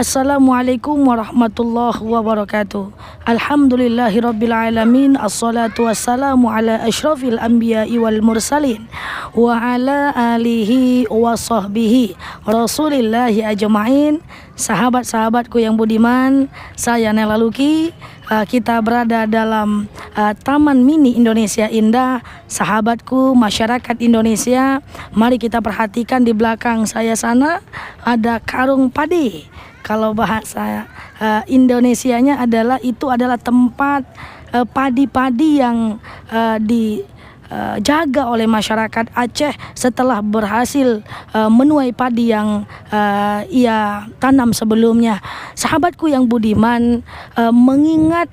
Assalamualaikum warahmatullahi wabarakatuh. Alhamdulillahirabbil alamin. Assalatu wassalamu ala asyrafil anbiya'i wal mursalin wa ala alihi wa sahbihi rasulillahi ajma'in. Sahabat-sahabatku yang budiman, saya Nela Luki. Kita berada dalam Taman Mini Indonesia Indah. Sahabatku, masyarakat Indonesia, mari kita perhatikan di belakang saya sana ada karung padi. Kalau bahasa Indonesianya adalah itu adalah tempat padi-padi yang dijaga oleh masyarakat Aceh setelah berhasil menuai padi yang ia tanam sebelumnya. Sahabatku yang budiman, mengingat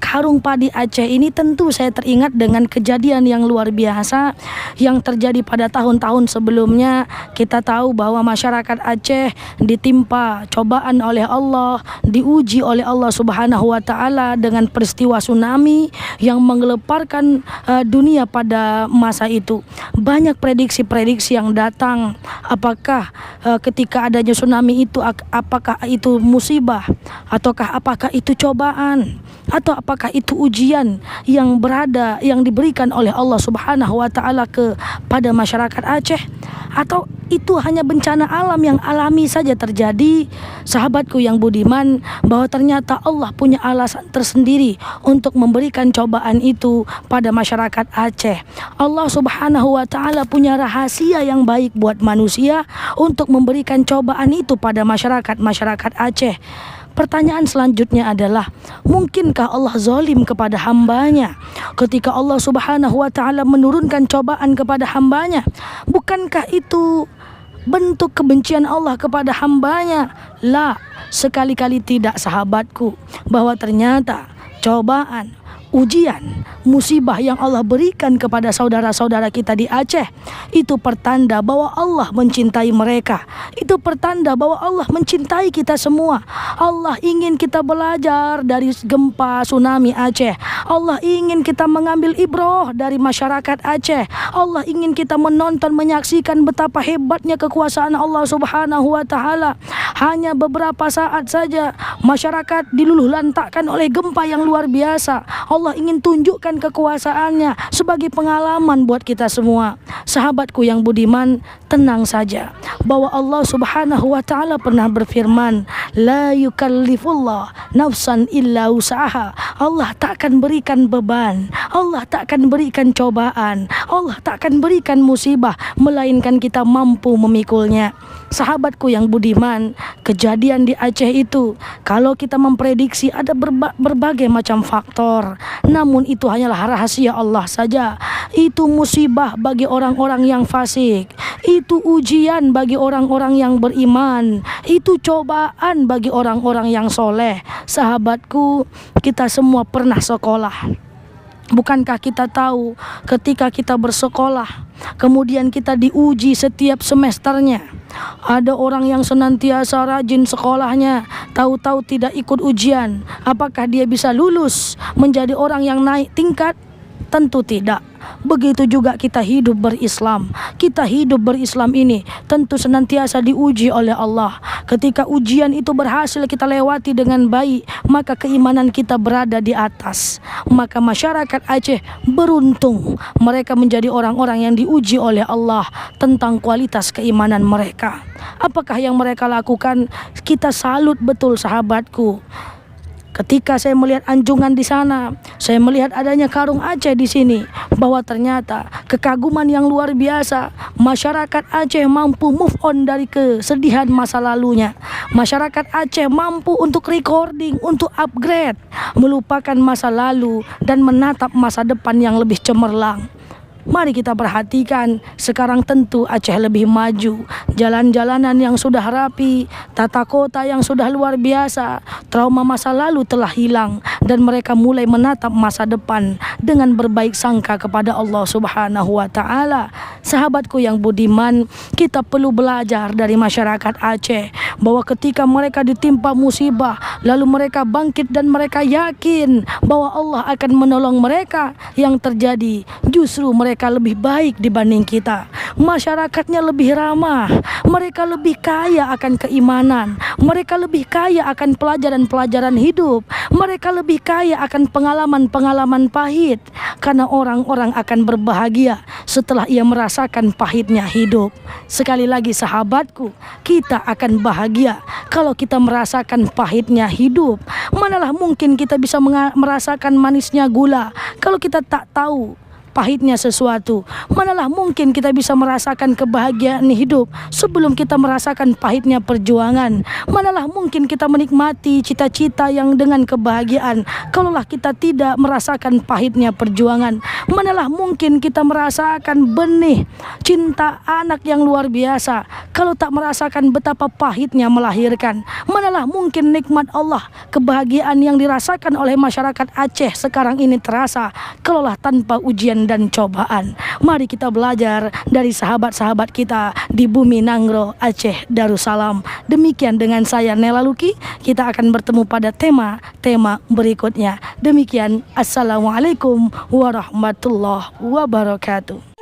karung padi Aceh ini, tentu saya teringat dengan kejadian yang luar biasa yang terjadi pada tahun-tahun sebelumnya. Kita tahu bahwa masyarakat Aceh ditimpa cobaan oleh Allah, diuji oleh Allah Subhanahu wa Ta'ala dengan peristiwa tsunami yang menggelemparkan dunia pada masa itu. Banyak prediksi-prediksi yang datang, apakah ketika adanya tsunami itu, apakah itu musibah, ataukah apakah itu cobaan, atau apakah itu ujian yang diberikan oleh Allah Subhanahu wa Ta'ala kepada masyarakat Aceh, atau itu hanya bencana alam yang alami saja terjadi. Sahabatku yang budiman, bahwa ternyata Allah punya alasan tersendiri untuk memberikan cobaan itu pada masyarakat Aceh. Allah Subhanahu wa Ta'ala punya rahasia yang baik buat manusia untuk memberikan cobaan itu pada masyarakat Aceh. Pertanyaan selanjutnya adalah, mungkinkah Allah zalim kepada hambanya ketika Allah Subhanahu wa Ta'ala menurunkan cobaan kepada hambanya? Bukankah itu bentuk kebencian Allah kepada hambanya? La, sekali-kali tidak sahabatku, bahwa ternyata cobaan, ujian, musibah yang Allah berikan kepada saudara-saudara kita di Aceh itu pertanda bahwa Allah mencintai mereka. Itu pertanda bahwa Allah mencintai kita semua. Allah ingin kita belajar dari gempa tsunami Aceh. Allah ingin kita mengambil ibrah dari masyarakat Aceh. Allah ingin kita menonton, menyaksikan betapa hebatnya kekuasaan Allah Subhanahu wa Ta'ala. Hanya beberapa saat saja masyarakat diluluh lantakkan oleh gempa yang luar biasa. Allah ingin tunjukkan kekuasaannya sebagai pengalaman buat kita semua. Sahabatku yang budiman, tenang saja bahwa Allah Subhanahu wa Ta'ala pernah berfirman, la yukallifullah nafsan illa usaha. Allah takkan berikan beban, Allah takkan berikan cobaan, Allah takkan berikan musibah melainkan kita mampu memikulnya. Sahabatku yang budiman, kejadian di Aceh itu, kalau kita memprediksi ada berbagai macam faktor, namun itu hanyalah rahasia Allah saja. Itu musibah bagi orang-orang yang fasik, itu ujian bagi orang-orang yang beriman, itu cobaan bagi orang-orang yang soleh. Sahabatku, kita semua pernah sekolah. Bukankah kita tahu ketika kita bersekolah, kemudian kita diuji setiap semesternya? Ada orang yang senantiasa rajin sekolahnya, tahu-tahu tidak ikut ujian. Apakah dia bisa lulus menjadi orang yang naik tingkat? Tentu tidak. Begitu juga kita hidup berislam. Kita hidup berislam ini tentu senantiasa diuji oleh Allah. Ketika ujian itu berhasil kita lewati dengan baik, maka keimanan kita berada di atas. Maka masyarakat Aceh beruntung, mereka menjadi orang-orang yang diuji oleh Allah tentang kualitas keimanan mereka. Apakah yang mereka lakukan? Kita salut betul sahabatku. Ketika saya melihat anjungan di sana, saya melihat adanya karung Aceh di sini, bahwa ternyata kekaguman yang luar biasa. Masyarakat Aceh mampu move on dari kesedihan masa lalunya. Masyarakat Aceh mampu untuk recording, untuk upgrade, melupakan masa lalu dan menatap masa depan yang lebih cemerlang. Mari kita perhatikan, sekarang tentu Aceh lebih maju. Jalan-jalanan yang sudah rapi, tata kota yang sudah luar biasa, trauma masa lalu telah hilang, dan mereka mulai menatap masa depan dengan berbaik sangka kepada Allah Subhanahu wa Ta'ala. Sahabatku yang budiman, kita perlu belajar dari masyarakat Aceh bahwa ketika mereka ditimpa musibah, lalu mereka bangkit dan mereka yakin bahwa Allah akan menolong mereka, yang terjadi justru mereka mereka lebih baik dibanding kita. Masyarakatnya lebih ramah, mereka lebih kaya akan keimanan, mereka lebih kaya akan pelajaran-pelajaran hidup, mereka lebih kaya akan pengalaman-pengalaman pahit. Karena orang-orang akan berbahagia setelah ia merasakan pahitnya hidup. Sekali lagi sahabatku, kita akan bahagia kalau kita merasakan pahitnya hidup. Manalah mungkin kita bisa merasakan manisnya gula kalau kita tak tahu pahitnya sesuatu. Manalah mungkin kita bisa merasakan kebahagiaan hidup sebelum kita merasakan pahitnya perjuangan. Manalah mungkin kita menikmati cita-cita yang dengan kebahagiaan kalaulah kita tidak merasakan pahitnya perjuangan. Manalah mungkin kita merasakan benih cinta anak yang luar biasa kalau tak merasakan betapa pahitnya melahirkan. Manalah mungkin nikmat Allah, kebahagiaan yang dirasakan oleh masyarakat Aceh sekarang ini terasa kalaulah tanpa ujian dan cobaan. Mari kita belajar dari sahabat-sahabat kita di bumi Nangro, Aceh Darussalam. Demikian dengan saya Nela Luki, kita akan bertemu pada tema berikutnya. Demikian, Assalamualaikum warahmatullahi wabarakatuh.